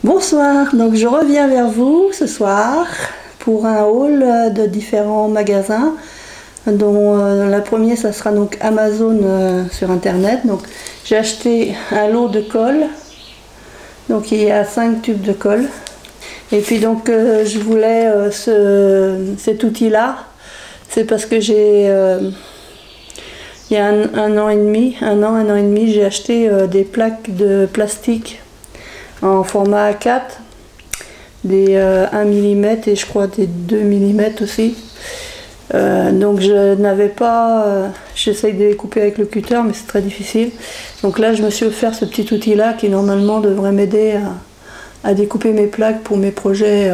Bonsoir, donc je reviens vers vous ce soir pour un haul de différents magasins dont la première ça sera donc Amazon sur internet. Donc j'ai acheté un lot de colle, donc il y a 5 tubes de colle et puis donc je voulais cet outil là, c'est parce que j'ai il y a un an et demi, j'ai acheté des plaques de plastique en format A4, des 1 mm et je crois des 2 mm aussi. Donc je n'avais pas, j'essaye de les couper avec le cutter mais c'est très difficile. Donc là je me suis offert ce petit outil là qui normalement devrait m'aider à découper mes plaques pour mes projets,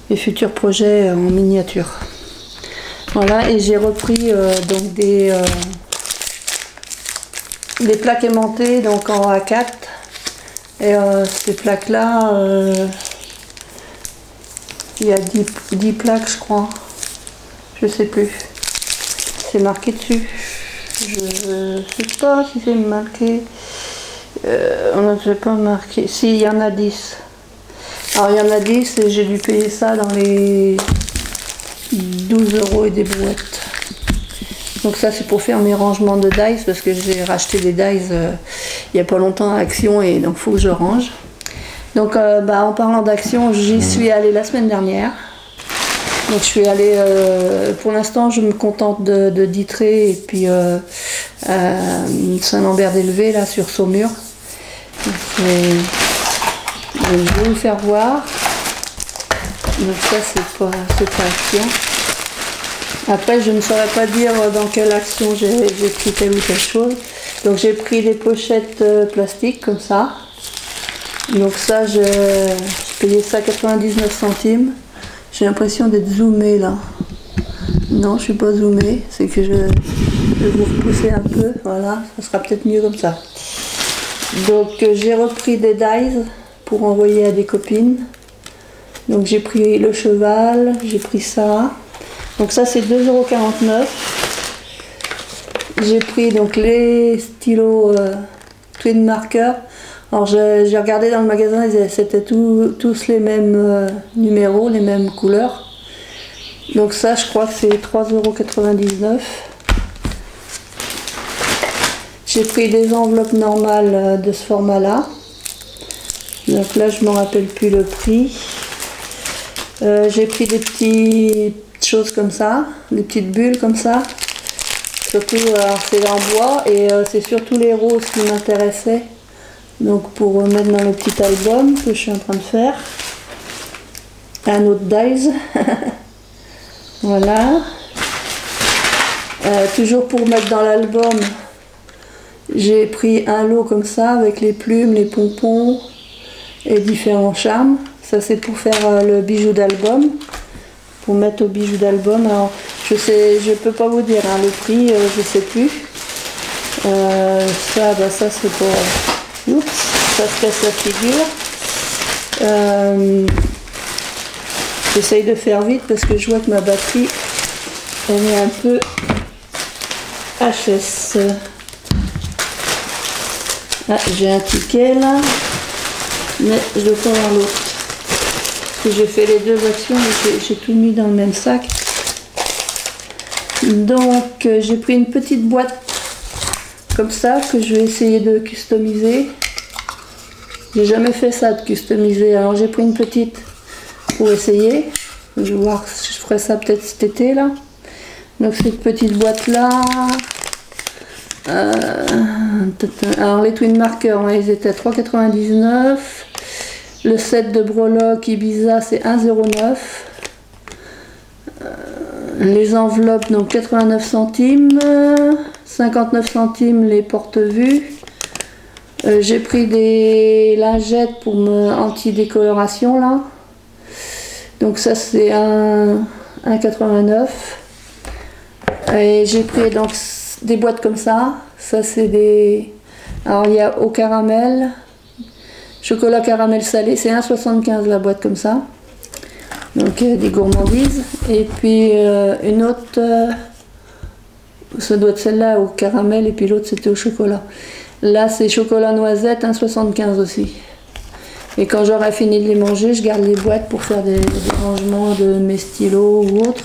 mes futurs projets en miniature. Voilà, et j'ai repris donc des plaques aimantées donc en A4. Et ces plaques là, il y a 10 plaques je crois, je sais plus, c'est marqué dessus, je sais pas si c'est marqué, on ne sait pas marqué, si il y en a 10, alors il y en a 10 et j'ai dû payer ça dans les 12 € et des brouettes. Donc ça c'est pour faire mes rangements de dies parce que j'ai racheté des dies il n'y a pas longtemps à Action et donc il faut que je range. Donc en parlant d'Action, j'y suis allée la semaine dernière. Donc je suis allée, pour l'instant je me contente de Ditray et puis Saint-Lambert-d'Elvé là sur Saumur. Je vais vous faire voir. Donc ça c'est pas Action. Après, je ne saurais pas dire dans quelle action j'ai pris telle ou telle chose. Donc j'ai pris des pochettes plastiques comme ça. Donc ça, j'ai payé ça 99 centimes. J'ai l'impression d'être zoomée là. Non, je suis pas zoomée. C'est que je vais vous repousser un peu. Voilà, ça sera peut-être mieux comme ça. Donc j'ai repris des dies pour envoyer à des copines. Donc j'ai pris le cheval, j'ai pris ça. Donc ça c'est 2,49 €. J'ai pris donc les stylos Twin Marker. Alors j'ai regardé dans le magasin, c'était tous les mêmes numéros, les mêmes couleurs. Donc ça je crois que c'est 3,99 €. J'ai pris des enveloppes normales de ce format là. Donc là je ne me rappelle plus le prix. J'ai pris des petites choses comme ça, des petites bulles comme ça. Surtout, c'est en bois et c'est surtout les roses qui m'intéressaient. Donc pour mettre dans le petit album que je suis en train de faire. Un autre dies. Voilà. Toujours pour mettre dans l'album, j'ai pris un lot comme ça avec les plumes, les pompons et différents charmes. Ça c'est pour faire le bijou d'album. Pour mettre au bijou d'album. Alors je peux pas vous dire le prix, je sais plus. Ça c'est pour. Oups, ça se casse la figure. J'essaye de faire vite parce que je vois que ma batterie elle est un peu HS. Ah, j'ai un ticket là, mais je dois pas avoir l'autre. J'ai fait les deux actions et j'ai tout mis dans le même sac. Donc j'ai pris une petite boîte comme ça que je vais essayer de customiser. J'ai jamais fait ça de customiser, alors j'ai pris une petite pour essayer. Je vais voir si je ferai ça peut-être cet été là. Donc cette petite boîte là. Alors les Twin Marker, ils étaient à 3,99 €. Le set de breloques Ibiza c'est 1,09 €. Les enveloppes donc 89 centimes, 59 centimes les porte-vues. J'ai pris des lingettes pour anti-décoloration là. Donc ça c'est 1,89 €. Et j'ai pris donc des boîtes comme ça. Ça c'est des. Alors il y a au caramel. Chocolat caramel salé, c'est 1,75 € la boîte comme ça. Donc des gourmandises. Et puis une autre, ça doit être celle-là au caramel et puis l'autre c'était au chocolat. Là c'est chocolat noisette, 1,75 € aussi. Et quand j'aurai fini de les manger, je garde les boîtes pour faire des rangements de mes stylos ou autres.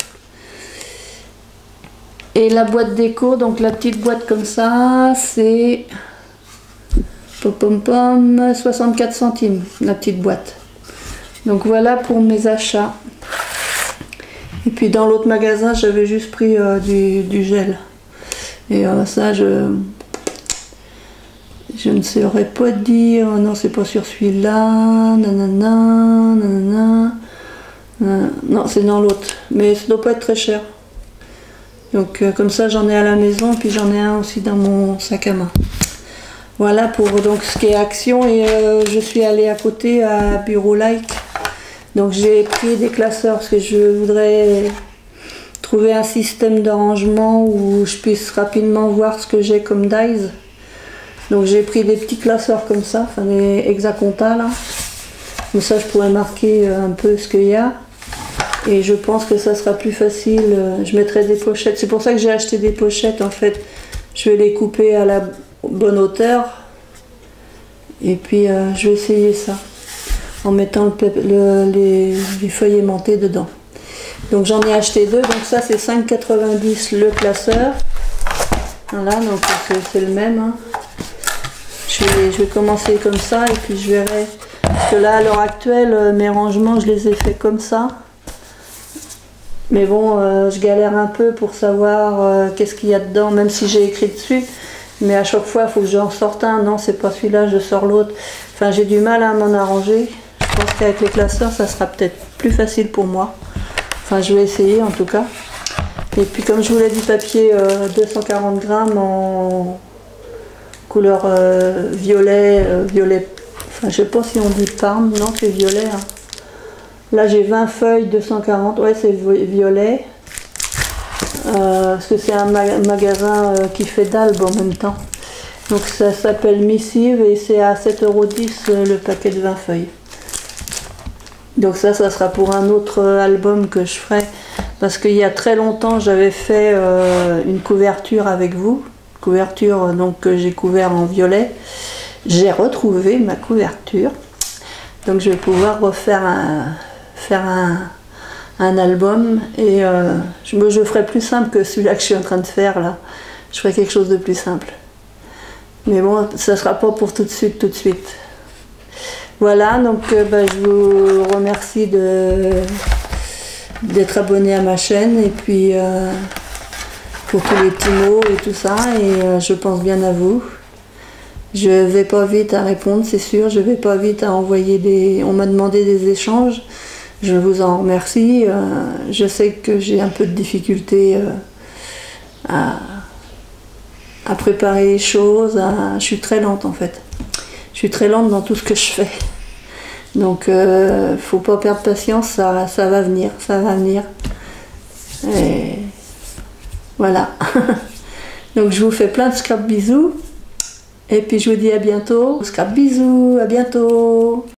Et la boîte déco, donc la petite boîte comme ça, c'est 64 centimes, la petite boîte. Donc voilà pour mes achats. Et puis dans l'autre magasin, j'avais juste pris du gel. Et ça, je ne saurais pas dire. Non, c'est pas sur celui-là. Nanana, nanana. Non, c'est dans l'autre. Mais ça doit pas être très cher. Donc comme ça, j'en ai à la maison, puis j'en ai un aussi dans mon sac à main. Voilà pour donc ce qui est Action. Et je suis allée à côté à Bureau Like. Donc j'ai pris des classeurs parce que je voudrais trouver un système de rangement où je puisse rapidement voir ce que j'ai comme dies. Donc j'ai pris des petits classeurs comme ça, enfin des hexacontas là. Comme ça je pourrais marquer un peu ce qu'il y a. Et je pense que ça sera plus facile. Je mettrai des pochettes. C'est pour ça que j'ai acheté des pochettes en fait. Je vais les couper à la bonne hauteur. Et puis je vais essayer ça. En mettant les feuilles aimantées dedans. Donc j'en ai acheté deux, donc ça c'est 5,90 le classeur. Voilà, donc c'est le même. Hein. Je vais commencer comme ça et puis je verrai. Parce que là à l'heure actuelle, mes rangements je les ai fait comme ça. Mais bon, je galère un peu pour savoir qu'est-ce qu'il y a dedans, même si j'ai écrit dessus. Mais à chaque fois il faut que j'en sorte un. Non, c'est pas celui-là, je sors l'autre. Enfin j'ai du mal à m'en arranger. Je pense qu'avec les classeurs, ça sera peut-être plus facile pour moi. Enfin, je vais essayer en tout cas. Et puis, comme je vous l'ai dit, papier 240 grammes en couleur violet. Enfin, je sais pas si on dit Parme. Non, c'est violet. Hein. Là, j'ai 20 feuilles, 240. Ouais, c'est violet. Parce que c'est un magasin qui fait d'albes en même temps. Donc, ça s'appelle Missive et c'est à 7,10 € le paquet de 20 feuilles. Donc ça sera pour un autre album que je ferai. Parce qu'il y a très longtemps, j'avais fait une couverture avec vous. Couverture donc, que j'ai couvert en violet. J'ai retrouvé ma couverture. Donc je vais pouvoir refaire un album. Et je ferai plus simple que celui-là que je suis en train de faire là. Je ferai quelque chose de plus simple. Mais bon, ça ne sera pas pour tout de suite, Voilà, donc je vous remercie d'être abonné à ma chaîne et puis pour tous les petits mots et tout ça, et je pense bien à vous. Je vais pas vite à répondre, c'est sûr, je vais pas vite à envoyer des... On m'a demandé des échanges, je vous en remercie. Je sais que j'ai un peu de difficulté à préparer les choses, je suis très lente en fait. Je suis très lente dans tout ce que je fais. Donc, faut pas perdre patience, ça va venir, Et voilà. Donc, je vous fais plein de scrap bisous. Et puis, je vous dis à bientôt. Scrap bisous, à bientôt.